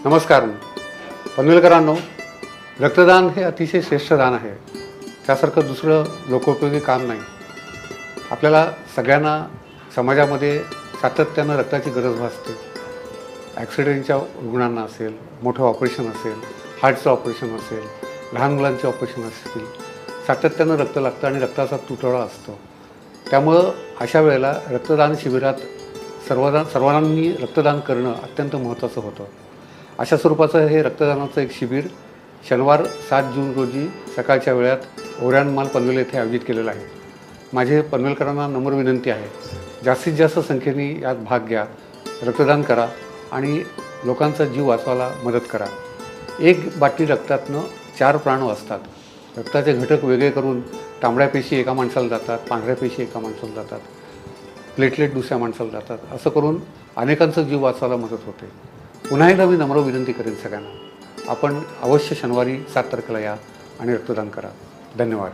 नमस्कार पनवेलकरांनो, रक्तदान हे अतिशय श्रेष्ठ दान आहे. त्यासारखं दुसरं लोकोपयोगी काम नाही. आपल्याला सगळ्यांना समाजामध्ये सातत्यानं रक्ताची गरज भासते. ॲक्सिडेंटच्या रुग्णांना असेल, मोठं ऑपरेशन असेल, हार्टचं ऑपरेशन असेल, लहान मुलांचे ऑपरेशन असतील, सातत्यानं रक्त लागतं आणि रक्ताचा तुटवडा असतो. त्यामुळं अशा वेळेला रक्तदान शिबिरात सर्वांनी रक्तदान करणं अत्यंत महत्त्वाचं होतं. अशा स्वरूपाचं हे रक्तदानाचं एक शिबिर शनिवार 7 जून रोजी सकाळच्या वेळात ओऱ्यानमाल पनवेल येथे आयोजित केलेलं आहे. माझे पनवेलकरांना नम्र विनंती आहे, जास्तीत जास्त संख्येने यात भाग घ्या, रक्तदान करा आणि लोकांचा जीव वाचवायला मदत करा. एक बाटली रक्तातनं 4 प्राण वाचतात. रक्ताचे घटक वेगळे करून तांबड्या पेशी एका माणसाला जातात, पांढऱ्या पेशी एका माणसाला जातात, प्लेटलेट दुसऱ्या माणसाला जातात. असं करून अनेकांचा जीव वाचवायला मदत होते. पुन्हा एकदा मी नम्र विनंती करेन सगळ्यांना, आपण अवश्य शनिवारी 7 तारखेला या आणि रक्तदान करा. धन्यवाद.